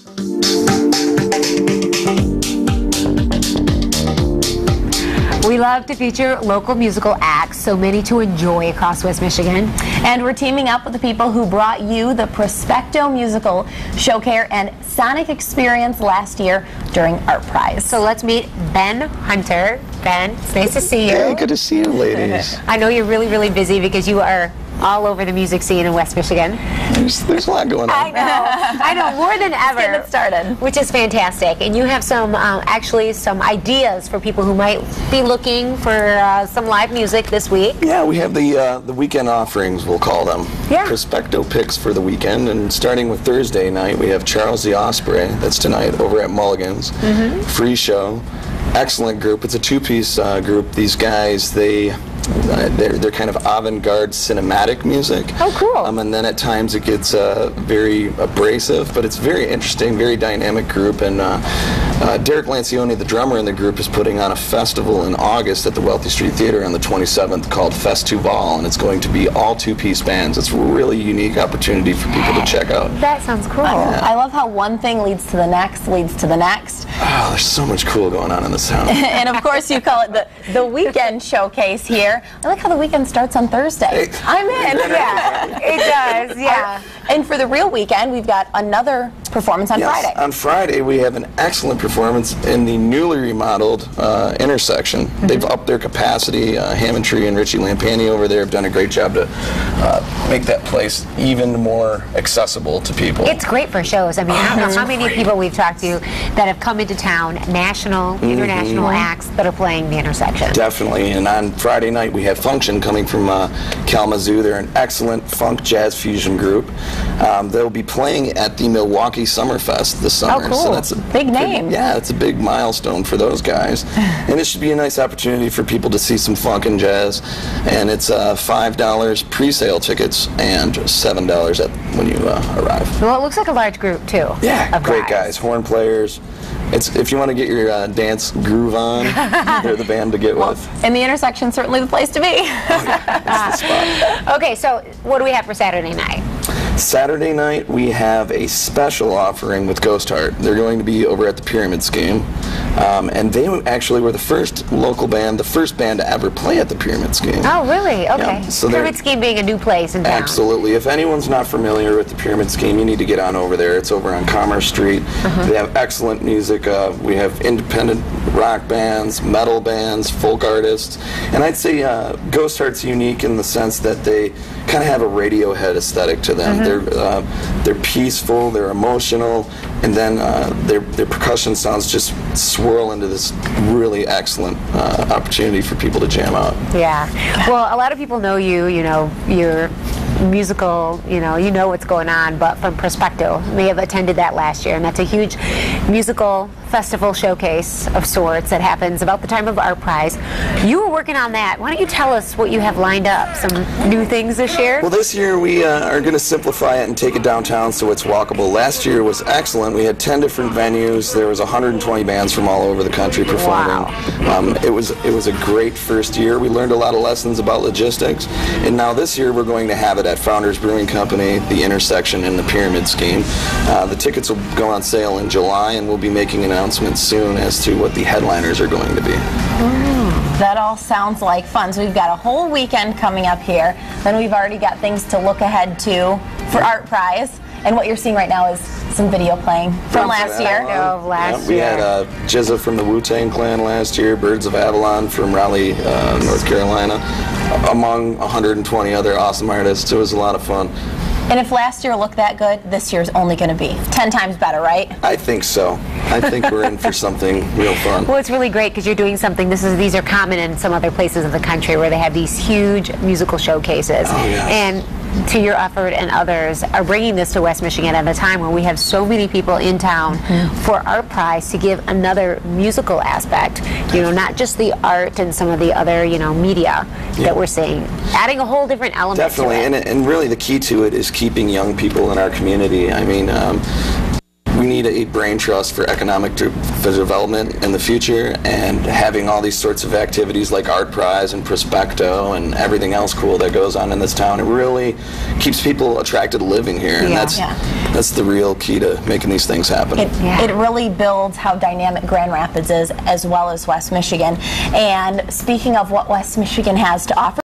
We love to feature local musical acts, so many to enjoy across West Michigan. And we're teaming up with the people who brought you the Prospecto Musical Showcase and Sonic Experience last year during Art Prize. So let's meet Ben Hunter. Ben, it's nice to see you. Hey, good to see you, ladies. I know you're really, really busy because you are all over the music scene in West Michigan. There's a lot going on. I know, more than ever. Let's get it started. Which is fantastic. And you have some, actually, some ideas for people who might be looking for some live music this week. Yeah, we have the weekend offerings, we'll call them. Yeah. Prospecto picks for the weekend, and starting with Thursday night, we have Charles the Osprey. That's tonight over at Mulligan's. Free show. Excellent group. It's a two-piece group. These guys, they're kind of avant-garde cinematic music. Oh, cool. And then at times it gets very abrasive, but it's very interesting, very dynamic group. And Derek Lancioni, the drummer in the group, is putting on a festival in August at the Wealthy Street Theater on the 27th called Festuval, and it's going to be all two-piece bands. It's a really unique opportunity for people to check out. That sounds cool. I love how one thing leads to the next, leads to the next. Oh, there's so much cool going on in this town. And of course you call it the weekend showcase here. I like how the weekend starts on Thursday. Hey. I'm in. Yeah, it does, yeah. And for the real weekend, we've got another performance on Friday. On Friday, we have an excellent performance in the newly remodeled intersection. They've upped their capacity. Hammondtree and Richie Lampani over there have done a great job to make that place even more accessible to people. It's great for shows. I mean, I don't know how many people we've talked to that have come into town, national, international acts that are playing the intersection. Definitely. And on Friday night, we have Function coming from Kalamazoo. They're an excellent funk jazz fusion group. They'll be playing at the Milwaukee Summerfest this summer. Oh, cool. So that's a big name. Yeah, it's a big milestone for those guys. And it should be a nice opportunity for people to see some funk and jazz. And it's $5 pre-sale tickets and $7 when you arrive. Well, it looks like a large group, too. Yeah, great guys. Horn players. If you want to get your dance groove on, they're the band to get with. And the intersection's certainly the place to be. Oh, yeah, that's the spot. Okay, so what do we have for Saturday night? Saturday night, we have a special offering with Ghost Heart. They're going to be over at the Pyramid Scheme. And they actually were the first local band, the first band to ever play at the Pyramid Scheme. Oh, really? Okay. Yeah, so Pyramid Scheme being a new place in town. Absolutely. If anyone's not familiar with the Pyramid Scheme, you need to get on over there. It's over on Commerce Street. They have excellent music. We have independent rock bands, metal bands, folk artists. And I'd say Ghost Heart's unique in the sense that they kind of have a Radiohead aesthetic to them. They're peaceful, they're emotional, and then their percussion sounds just swirl into this really excellent opportunity for people to jam out. Yeah. Well, a lot of people know you, you're musical, you know what's going on, but from Prospecto, they have attended that last year, and that's a huge musical festival showcase of sorts that happens about the time of Art Prize. You were working on that. Why don't you tell us what you have lined up? Some new things this year? Well, this year we are going to simplify it and take it downtown so it's walkable. Last year was excellent. We had 10 different venues. There was 120 bands from all over the country performing. Wow. It was a great first year. We learned a lot of lessons about logistics, and now this year we're going to have it at Founders Brewing Company, the Intersection, and the Pyramid Scheme. The tickets will go on sale in July, and we'll be making announcements soon as to what the headliners are going to be. That all sounds like fun. So we've got a whole weekend coming up here. Then we've already got things to look ahead to for Art Prize. And what you're seeing right now is some video playing from last year. We had Jizza from the Wu-Tang Clan last year, Birds of Avalon from Raleigh, North Carolina, among 120 other awesome artists. It was a lot of fun. And if last year looked that good, this year's only going to be 10 times better, right? I think so. I think we're in for something real fun. Well, it's really great because you're doing something. These are common in some other places of the country where they have these huge musical showcases. Oh, yes. And to your effort and others are bringing this to West Michigan at a time when we have so many people in town for Art Prize to give another musical aspect. Not just the art and some of the other media that we're seeing, adding a whole different element. Definitely, to it. and really the key to it is keeping young people in our community. I mean, we need need a brain trust for economic development in the future, and having all these sorts of activities like Art Prize and Prospecto and everything else cool that goes on in this town, it really keeps people attracted to living here, and that's the real key to making these things happen. It really builds how dynamic Grand Rapids is, as well as West Michigan. And speaking of what West Michigan has to offer,